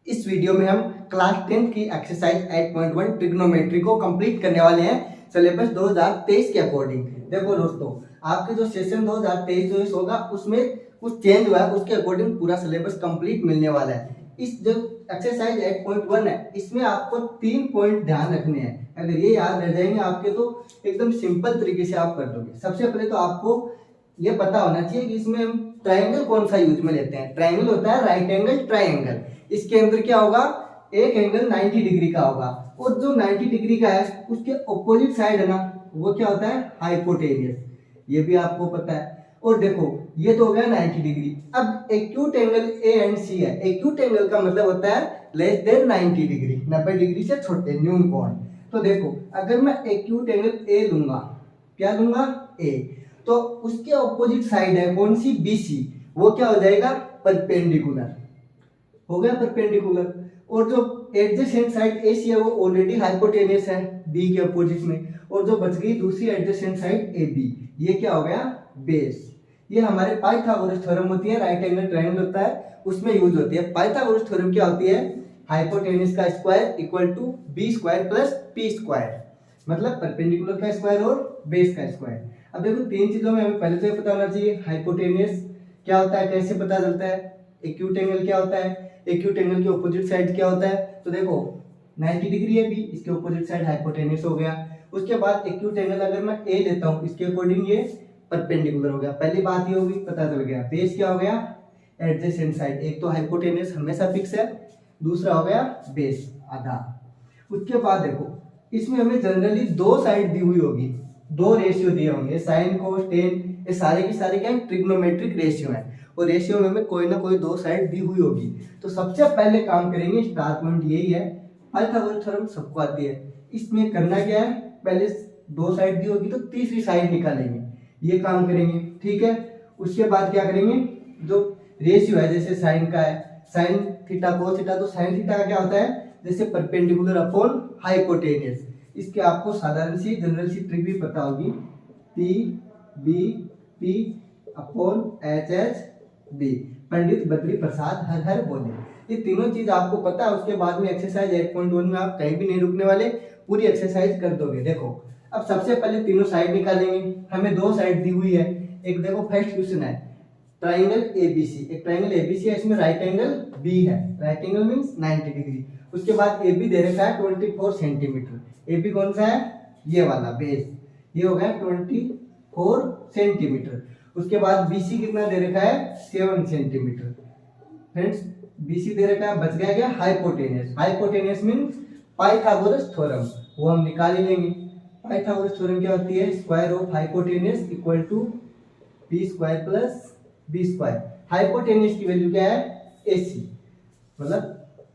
इस वीडियो में हम क्लास 10 की एक्सरसाइज 8.1 ट्रिग्नोमेट्री को कंप्लीट करने वाले हैं सिलेबस 2023 के अकॉर्डिंग। देखो दोस्तों, आपके जो सेशन 2023-24 होगा उसमें कुछ चेंज हुआ है, उसके अकॉर्डिंग पूरा सिलेबस कंप्लीट मिलने वाला है। इस जो एक्सरसाइज 8.1 है इसमें आपको 3 पॉइंट ध्यान रखने हैं। अगर ये याद रह जाएंगे आपके तो एकदम सिंपल तरीके से आप कर दोगे। सबसे पहले तो आपको ये पता होना चाहिए कि इसमें हम ट्राइंगल कौन सा यूज में लेते हैं। ट्राइंगल होता है राइट एंगल ट्राइंगल। इसके अंदर क्या होगा, एक एंगल 90 डिग्री का होगा और जो 90 डिग्री का है उसके ऑपोजिट साइड है ना, वो क्या होता है, हाइपोटेनियस। ये भी आपको पता है। और देखो ये तो हो गया 90 डिग्री। अब एक्यूट एंगल ए एंड सी है। एक्यूट एंगल का मतलब होता है लेस देन 90 डिग्री, 90 डिग्री से छोटे, न्यून कोण। तो देखो अगर मैं एक्यूट एंगल ए लूंगा, क्या लूंगा, ए, तो उसके ऑपोजिट साइड है कौन सी, बीसी, वो क्या हो जाएगा, परपेंडिकुलर हो गया, परपेंडिकुलर। और जो एडजेसेंट साइड एसी है वो ऑलरेडी हाइपोटेनियस है बी के अपोजिट में, और जो बच गई दूसरी एडजेसेंट साइड ए बी, ये क्या हो गया, बेस। ये हमारे पाइथागोरस थ्योरम होती है, राइट एंगल ट्रायंगल होता है उसमें यूज होती है। पाइथागोरस थ्योरम क्या होती है, हाइपोटेनियस का square equal to B square plus P square, मतलब परपेंडिकुलर का स्क्वायर और बेस का स्क्वायर। अब देखो तीन चीजों में हमें पहले से पता होना चाहिए। हाइपोटेनियस क्या होता है, कैसे पता चलता है, एक्यूट एंगल क्या होता है, एक्यूट एंगल के ऑपोजिट साइड क्या होता है। तो देखो 90 डिग्री है बी, इसके ऑपोजिट साइड हाइपोटेनियस हो गया। उसके बाद एक्यूट एंगल अगर मैं ए लेता हूँ इसके अकॉर्डिंग ये परपेंडिकुलर हो गया। पहली बात ये होगी, पता चल गया। बेस क्या हो गया, एडजेसेंट साइड। एक तो हाइपोटेनियस हमेशा फिक्स है, दूसरा हो गया बेस आधा। उसके बाद देखो इसमें हमें जनरली दो साइड दी हुई होगी, दो रेशियो दिए होंगे, साइन कोस टेन, ये सारे की सारे क्या है, ट्रिग्नोमेट्रिक रेशियो है। और रेशियो में हमें कोई ना कोई दो साइड दी हुई होगी। तो सबसे पहले काम करेंगे, स्टार्ट पॉइंट यही है, पाइथागोरस थ्योरम सबको आती है। इसमें करना क्या है, पहले दो साइड दी होगी तो तीसरी साइड निकालेंगे, ये काम करेंगे, ठीक है। उसके बाद क्या करेंगे, जो रेशियो है जैसे साइन का है, साइन थीटा कोस थीटा, तो साइन थीटा का क्या होता है, जैसे परपेंडिकुलर अपॉन हाइपोटेनियस। इसके आपको साधारण सी जनरल सी ट्रिक भी पता होगी, P B P upon H H B, Pandit Badri Prasad हर हर बोले। ये तीनों चीज आपको पता है। उसके बाद में एक्सरसाइज 8.1 में आप कहीं भी नहीं रुकने वाले, पूरी एक्सरसाइज कर दोगे। देखो अब सबसे पहले तीनों साइड निकालेंगे। हमें दो साइड दी हुई है। एक देखो फर्स्ट क्वेश्चन है ट्राइंगल एबीसी, एक ट्राइंगल एबीसी है, इसमें राइट एंगल बी है, राइट एंगल मींस 90 डिग्री। उसके बाद ए बी दे रखा है 24 सेंटीमीटर। ए बी कौन सा है, ये वाला बेस, ये हो गया 24 सेंटीमीटर। उसके बाद बीसी कितना दे रखा है, 7 सेंटीमीटर। फ्रेंड्स बीसी दे रखा है, बच गया क्या, hypotenuse. Hypotenuse means Pythagoras theorem, वो हम निकाल ही लेंगे। पाइथागोरस थ्योरम क्या होती है, square of hypotenuse equal to P square plus B square. Hypotenuse की वैल्यू क्या है, एसी, मतलब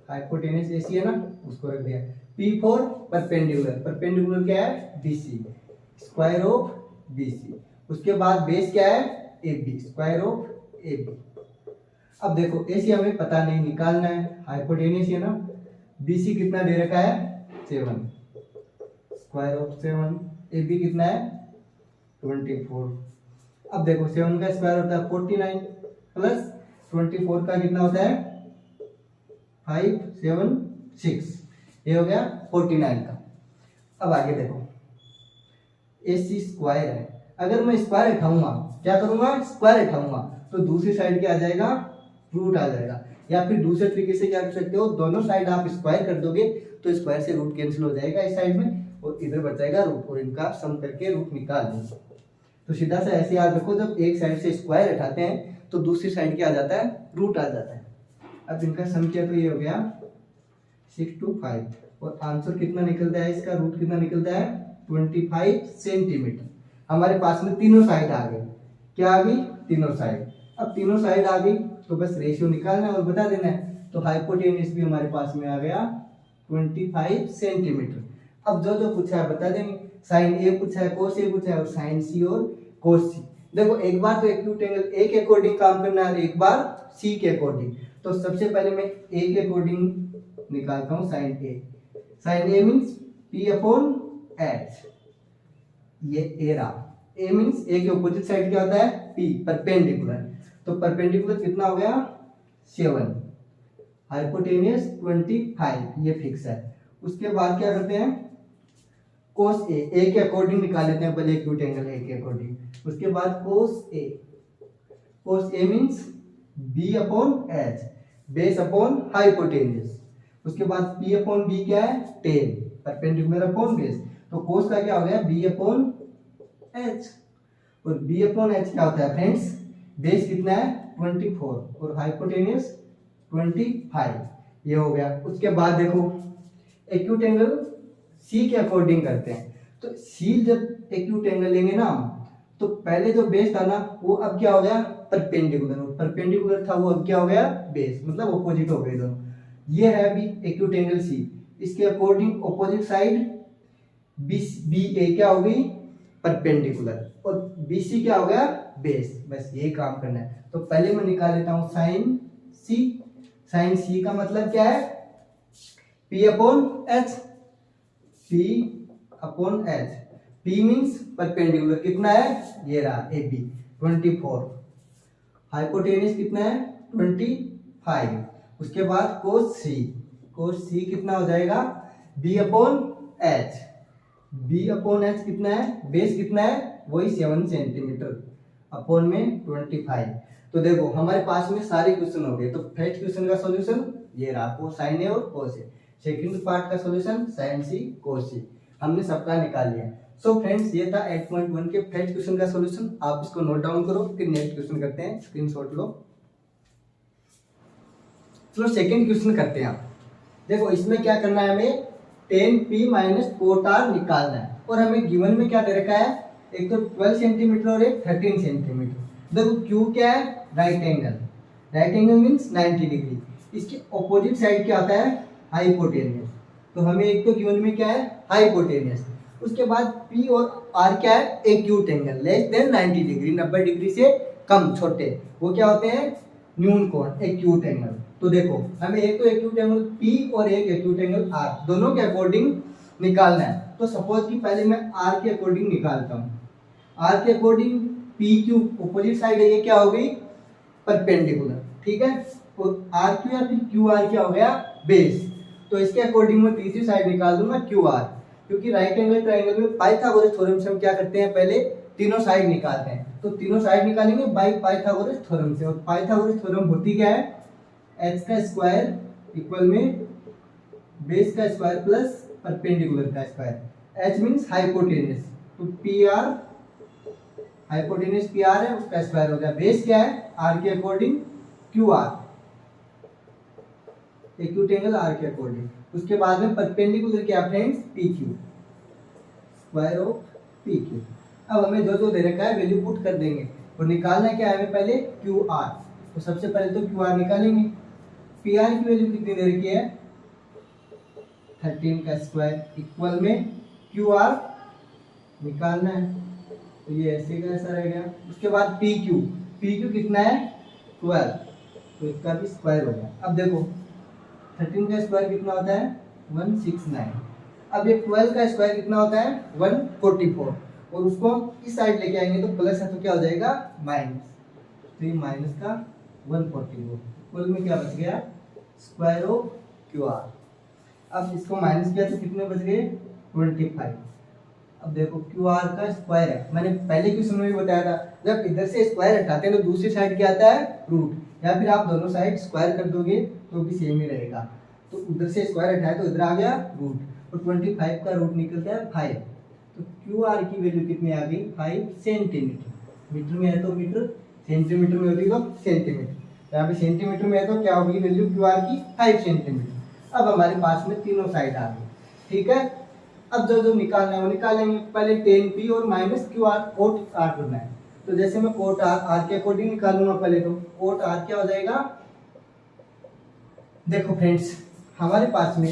हाइपोटेनियस एसी है ना, उसको रख दिया। पी फॉर परपेंडिकुलर, परपेंडिकुलर क्या है, बीसी, स्क्वायर ऑफ बीसी। उसके बाद बेस क्या है, A B, square of A B. अब देखो एसी हमें पता नहीं, निकालना है, हाइपोटेनियस है ना। बीसी कितना दे रखा है, 7, स्क्वायर ऑफ 7, ए बी कितना है, 24। अब देखो 7 का स्क्वायर होता है 49 प्लस 24 का कितना होता है 5 7 6, ये हो गया 49 का। अब आगे देखो AC स्क्वायर है, अगर मैं स्क्वायर उठाऊंगा, क्या करूंगा, स्क्वायर उठाऊंगा, तो दूसरी साइड क्या आ जाएगा, रूट आ जाएगा। या फिर दूसरे तरीके से क्या कर सकते हो, दोनों साइड आप स्क्वायर कर दोगे तो स्क्वायर से रूट कैंसिल हो जाएगा इस साइड में, और इधर बच जाएगा रूट, और इनका सम करके रूट निकाल देंगे। तो सीधा सा ऐसे याद रखो, जब एक साइड से स्क्वायर उठाते हैं तो दूसरी साइड क्या आ जाता है, रूट आ जाता है। अब इनका सम किया तो ये हो गया 6 to 5, और आंसर कितना निकलता है, इसका रूट कितना निकलता है, 25 सेंटीमीटर। हमारे पास में तीनों साइड आ गए, क्या आ गई, तीनों साइड। अब तीनों साइड आ गई तो बस रेशियो निकालना है और बता देना है। तो हाइपोटेनियस भी हमारे पास में आ गया 25 सेंटीमीटर। अब जो जो पूछा है बता देंगे, साइन ए पूछा है, कोस ए पूछा है, और साइन सी और कोस सी। देखो एक बार तो एक्यूट एंगल ए के अकॉर्डिंग काम करना है, एक बार सी के अकॉर्डिंग। तो सबसे पहले मैं ए के अकॉर्डिंग निकालता हूँ साइन ए। साइन ए मींस पी अपॉन एच, ये ए रहा। ए मींस ए के ऑपोजिट साइड क्या होता है, पी, परपेंडिकुलर। तो परपेंडिकुलर कितना हो गया, 7, हाइपोटेनियस 25 ये फिक्स है। उसके बाद क्या करते हैं, कोस ए के अकॉर्डिंग निकाल लेते हैं पहले एक्यूट एंगल ए के अकॉर्डिंग। उसके बाद cos A means B upon H, base upon hypotenuse. उसके बाद पी अपॉन बी क्या है, टेन, परपेंडिकुलर अपॉन बेस। तो कोस का क्या हो गया, बी अपॉन एच, और बी अपॉन एच क्या होता है फ्रेंड्स, बेस कितना है 24 और हाइपोटेनियस 25, ये हो गया। उसके बाद देखो एक्यूट एंगल सी के अकॉर्डिंग करते हैं। तो सी जब एक्यूट एंगल लेंगे ना तो पहले जो बेस था ना वो अब क्या हो गया, परपेंडिकुलर, परपेंडिकुलर था वो अब क्या हो गया, बेस, मतलब ऑपोजिट हो गए दोनों। ये है अभी एक्यूट एंगल सी, इसके अकॉर्डिंग ऑपोजिट साइड बी ए क्या हो गई, परपेंडिकुलर, और बी सी क्या हो गया, बेस। बस यही काम करना है। तो पहले मैं निकाल लेता हूं साइन सी। साइन सी का मतलब क्या है, P upon H, P upon H. P means perpendicular कितना है, ये रहा ए बी 24, हाइपोटेनियस कितना है 25। उसके बाद कोस सी, कोस सी कितना हो जाएगा, B upon H, B upon H कितना है, बेस कितना है वही 7 सेंटीमीटर अपॉन में 25। तो देखो हमारे पास में सारे क्वेश्चन हो गए। तो फर्स्ट क्वेश्चन का सॉल्यूशन ये रहा, को साइन ए और कोस ए। सेकंड पार्ट का सॉल्यूशन साइन सी कोस सी, हमने सबका निकाल लिया। सो फ्रेंड्स ये था 8.1 के फर्स्ट क्वेश्चन का सॉल्यूशन। आप इसको नोट डाउन करो, फिर नेक्स्ट क्वेश्चन करते हैं, स्क्रीनशॉट लो। चलो सेकंड क्वेश्चन करते हैं। आप देखो इसमें क्या करना है, हमें tan p minus cot R निकालना है, और हमें गिवन में क्या दे रखा है, एक तो 12 सेंटीमीटर और एक 13 सेंटीमीटर। देखो Q क्या है, right angle, right angle means 90 degree. इसके ऑपोजिट साइड क्या आता है, हाइपोटेनियस। तो हमें एक तो गिवन में क्या है, हाइपोटेनियस। उसके बाद P और R क्या है, acute angle, less than 90 degree, 90 degree से कम, छोटे, वो क्या होते हैं, न्यून कोण, एक्यूट एंगल। तो देखो हमें एक तो एक्यूट एंगल P और एक एक्यूट एंगल R दोनों के अकॉर्डिंग निकालना है। तो सपोज कि पहले मैं R के अकॉर्डिंग निकालता हूँ। R के अकॉर्डिंग PQ ऑपोजिट साइड है, ये क्या हो गई, परपेंडिकुलर, ठीक है। और RQ या फिर QR क्या हो गया, बेस। तो इसके अकॉर्डिंग मैं तीसरी साइड निकाल दूंगा QR, क्योंकि राइट एंगल ट्रायंगल में पाइथागोरस थ्योरम से हम क्या करते हैं, पहले तीनों साइड निकालते हैं। तो तीनों साइड निकालेंगे बाय पाइथागोरस थ्योरम से, और पाइथागोरस थ्योरम होती क्या है, h का स्क्वायर इक्वल में बेस का स्क्वायर प्लस परपेंडिकुलर का स्क्वायर। h मींस हाइपोटेनियस, तो PR हाइपोटेनियस PR है, उसका स्क्वायर हो गया। बेस क्या है, R के according QR, acute angle R के अकॉर्डिंग। उसके बाद में परपेंडिकुलर क्या friends, PQ, square of PQ। अब हमें जो जो दे रखा है वैल्यू पुट कर देंगे, और निकालना क्या है हमें पहले, QR। तो सबसे पहले तो QR निकालेंगे। PR की वैल्यू कितनी दे रखी है, 13 का स्क्वायर इक्वल में QR निकालना है, तो ये ऐसे का ऐसा रह गया। उसके बाद PQ कितना है 12, तो इसका भी स्क्वायर हो गया। अब देखो 13 का स्क्वायर कितना होता है 169। अब ये 12 का स्क्वायर कितना होता है 144, और उसको इस साइड लेके आएंगे तो प्लस है तो क्या हो जाएगा माइनस, तो ये माइनस का 144, कुल में क्या बच गया, स्क्वायर ऑफ QR। अब इसको माइनस किया तो कितने बच गए 25। अब देखो QR का स्क्वायर है, मैंने पहले क्वेश्चन में भी बताया था, जब इधर से स्क्वायर हटाते हैं तो दूसरी साइड क्या आता है रूट, या फिर आप दोनों साइड स्क्वायर कर दोगे तो भी सेम ही रहेगा। तो उधर से स्क्वायर हटाए तो इधर आ गया रूट, और 25 का रूट निकलता है 5। तो QR की वैल्यू कितनी आ गई 5 सेंटीमीटर। मीटर में है तो मीटर, सेंटीमीटर में होती तो सेंटीमीटर, यहाँ पे सेंटीमीटर में है तो क्या होगी वैल्यू QR की 5 सेंटीमीटर। अब हमारे पास में तीनों साइड आ गई, ठीक है। अब जो जो निकालना है वो निकालेंगे। पहले tan P और माइनस QR कोट R करना है, तो जैसे मैं कोट R के अकॉर्डिंग निकालूंगा पहले, तो कोट R क्या हो जाएगा, देखो फ्रेंड्स हमारे पास में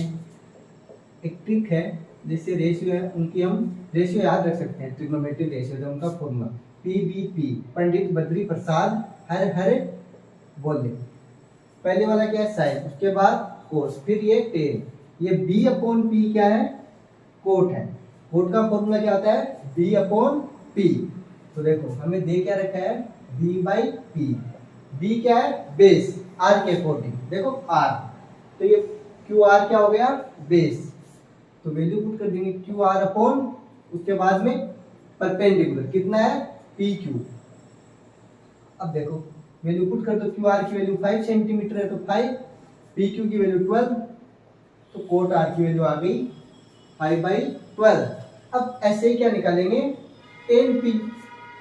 एक ट्रिक है, जैसे रेशियो है उनकी हम रेशियो याद रख सकते हैं, ट्रिग्नोमेट्रिक रेशियो है उनका फॉर्मूला PBP, पंडित बद्री प्रसाद हर हर बोले। पहले वाला क्या है साइन, उसके बाद कोस, फिर ये टेन, ये B अपॉन P क्या है कोट है। कोट का फॉर्मूला क्या होता है B अपॉन P। तो देखो हमें दे क्या रखा है B बाई P। B क्या है बेस R के अकॉर्डिंग, देखो R, क्यू आर क्या हो गया, बेस। तो वैल्यू पुट कर देंगे क्यू आर अपॉन उसके बाद में परपेंडिकुलर कितना है, पी क्यू। अब देखो वैल्यू पुट कर दो, क्यू आर की वैल्यू 5 सेंटीमीटर है तो 5, पी क्यू की वैल्यू 12, तो कोट आर की वैल्यू आ गई 5/12। अब ऐसे ही क्या निकालेंगे, 10p।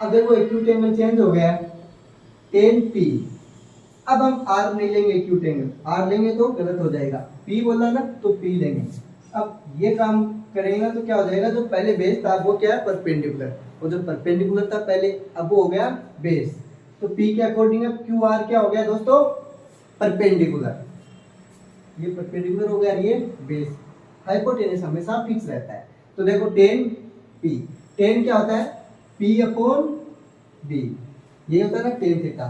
अब देखो एक्यूट एंगल चेंज हो गया 10p। अब हम आर नहीं लेंगे, एक्यूट एंगल आर लेंगे तो गलत हो जाएगा, पी बोला ना तो पी लेंगे। अब ये काम करेंगे ना तो क्या हो जाएगा, जो पहले बेस था वो क्या है, परपेंडिकुलर, और जो परपेंडिकुलर था पहले अब वो हो गया बेस। तो पी के अकॉर्डिंग अब क्यू आर क्या हो गया दोस्तों, परपेंडिकुलर। ये परपेंडिकुलर हो गया, ये बेस। हाइपोटेनस हमेशा फिक्स रहता है। तो देखो 10p, 10 क्या होता है, p अपॉन b, ये होता है ना 10 थीटा,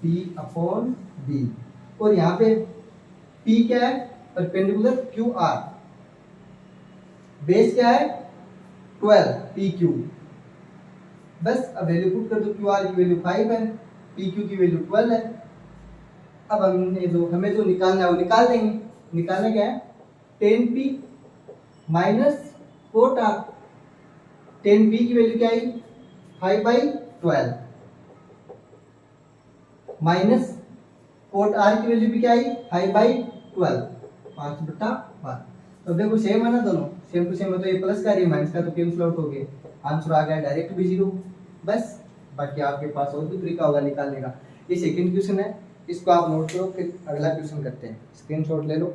p अपॉन b। और यहाँ पे p क्या है, परपेंडिकुलर क्यू आर, बेस क्या है 12 पी क्यू। बस अब वैल्यू पुट कर दो, क्यू आर की वैल्यू 5 है, पी क्यू की वैल्यू 12 है। अब हमें जो निकालना है वो निकाल देंगे। निकालना क्या है, 10p minus cot are. 10p की वैल्यू क्या आई, 5/12 माइनस कोट आर की वैल्यू भी क्या आई, 5/12, 5/12। तो देखो सेम है ना, दोनों सेम टू सेम है, तो ये प्लस का ये माइनस का तो कैंसिल आउट हो गए, आंसर आ गया डायरेक्ट भी 0। बस बाकी आपके पास और भी तरीका होगा निकालने का। ये सेकंड क्वेश्चन है, इसको आप नोट करो, फिर अगला क्वेश्चन करते हैं, स्क्रीनशॉट ले लो।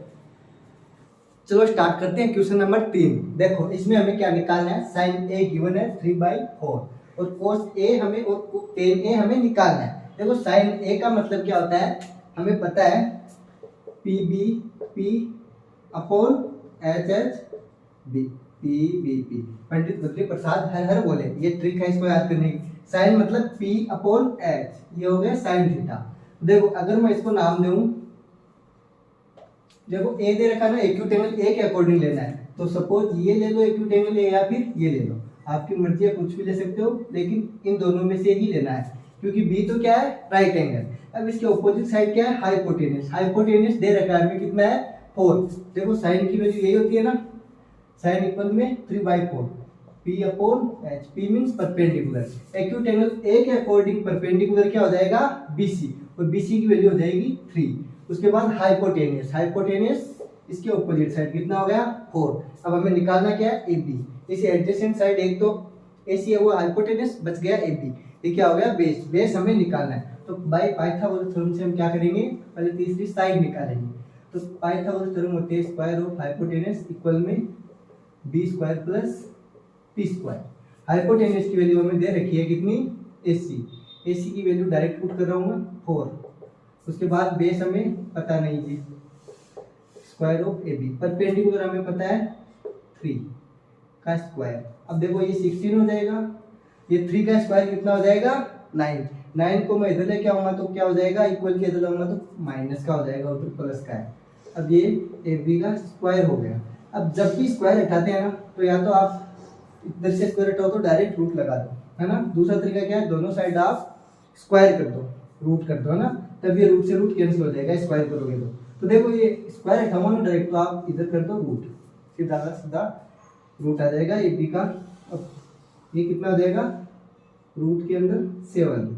चलो स्टार्ट करते हैं क्वेश्चन नंबर 3। देखो इसमें हमें क्या निकालना है, साइन ए गिवन है 3/4 और कोस ए हमें और टेन ए हमें निकालना है। देखो साइन ए का मतलब क्या होता है, हमें पता है P B P upon H H B, P B P. Pandit Badri Prasad हर हर बोले, ये ट्रिक है इसको याद करने की। साइन मतलब पी अपॉन एच, ये हो गया साइन थीटा। देखो अगर मैं इसको नाम दूं, देखो ए दे रखा ना, एक्यूट एंगल ए के अकॉर्डिंग लेना है, तो सपोज ये ले लो एक्यूट एंगल ए या फिर ये ले लो, आपकी मर्जी है, कुछ भी ले सकते हो, लेकिन इन दोनों में से ही लेना है क्योंकि बी तो क्या है, राइट एंगल। अब इसके ऑपोजिट साइड क्या है, हाइपोटेनस। हाइपोटेनस दे रखा है हमें कितना है, 4। देखो साइन की वैल्यू यही होती है ना, साइन इक्वल में 3/4 P upon H, P means perpendicular. Acute angle A के अकॉर्डिंग परपेंडिकुलर क्या हो जाएगा, बीसी, और बीसी की वैल्यू हो जाएगी 3। उसके बाद हाइपोटेनियस, हाइपोटेनियस इसके ऑपोजिट साइड कितना हो गया, 4। अब हमें निकालना क्या है, ए बी। इसे एडजेसेंट साइड एक तो एसी है वो हाइपोटेनियस, बच गया ए बी, ये क्या हो गया, बेस। बेस हमें निकालना है, तो बाय पाइथागोरस थ्योरम से हम क्या करेंगे, पहले तीसरी साइड निकालेंगे। तो पाइथागोरस थ्योरम होती है स्क्वायर ऑफ हाइपोटेनस इक्वल में B square plus P square. Hypotenuse की वैल्यू हमें दे रखी है कितनी, एसी। एसी की वैल्यू डायरेक्ट पुट कर रहा हूँ मैं 4। उसके बाद बेस हमें पता नहीं जी, square of A B. Perpendicular हमें पता है 3 का स्क्वायर। अब देखो ये 16 हो जाएगा, ये 3 का स्क्वायर कितना हो जाएगा, 9। 9 को मैं इधर लेके आऊंगा तो क्या हो जाएगा, इक्वल के इधर लाऊंगा तो माइनस का हो जाएगा और फिर प्लस का है। अब ये ए बी का स्क्वायर हो गया। अब जब भी स्क्वायर हटाते हैं ना, तो या तो आप इधर से स्क्वायर हटाओ तो डायरेक्ट रूट लगा दो, है ना। दूसरा तरीका क्या है, दोनों साइड आप स्क्वायर कर दो, रूट कर दो, है ना, तब ये रूट से रूट कैंसिल हो जाएगा स्क्वायर करोगे तो देखो ये स्क्वायर हटाओ ना डायरेक्ट, तो आप इधर कर दो रूट, सीधा सीधा रूट आ जाएगा ए बी का। अब ये कितना हो जाएगा, रूट के अंदर 7,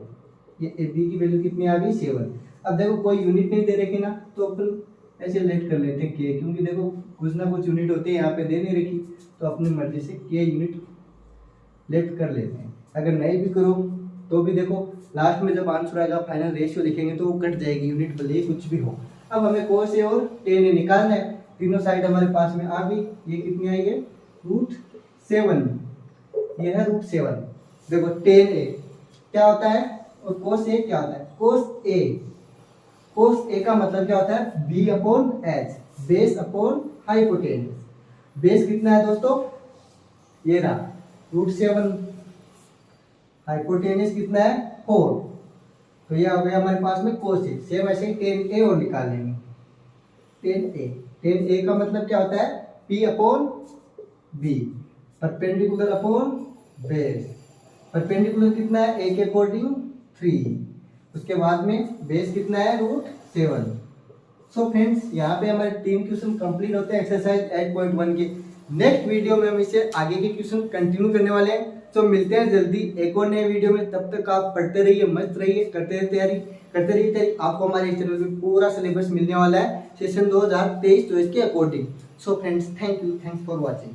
ये ए बी की वैल्यू कितनी आ गई, 7। अब देखो कोई यूनिट नहीं दे रखी ना, तो अपन ऐसे लेट कर लेते हैं के, क्योंकि देखो कुछ ना कुछ यूनिट होती है, यहाँ पे दे नहीं रखी, तो अपनी मर्जी से के यूनिट लेट कर लेते हैं। अगर नहीं भी करो तो भी देखो लास्ट में जब आंसर आएगा फाइनल रेशियो लिखेंगे तो वो कट जाएगी यूनिट, भले ही कुछ भी हो। अब हमें कोस ए और टेन ए निकालना है, तीनों साइड हमारे पास में आ गई। ये कितनी आई है, √7, ये है √7। देखो टेन ए क्या होता है और कोस ए क्या होता है, कोस ए। कोस ए का मतलब क्या होता है, B upon H, base upon hypotenuse. Base कितना है दोस्तों, ये रहा √7, हाइपोटेनस कितना है 4, तो ये हो गया हमारे पास में कोस ए। सेम ऐसे ही टेन ए और निकाल लेंगे, टेन ए। टेन ए का मतलब क्या होता है, P upon B, perpendicular upon base. Perpendicular कितना है, ए के अकॉर्डिंग 3, उसके बाद में बेस कितना है √7, सो फ्रेंड्स यहाँ पे हमारे 3 क्वेश्चन कंप्लीट होते हैं एक्सरसाइज 8.1 के। नेक्स्ट वीडियो में हम इसे आगे के क्वेश्चन कंटिन्यू करने वाले हैं। तो मिलते हैं जल्दी एक और नए वीडियो में। तब तक आप पढ़ते रहिए, मस्त रहिए, करते रहिए तैयारी। आपको हमारे चैनल पे पूरा सिलेबस मिलने वाला है सेशन 2023 तो इसके according. So friends, thank you, thanks for watching.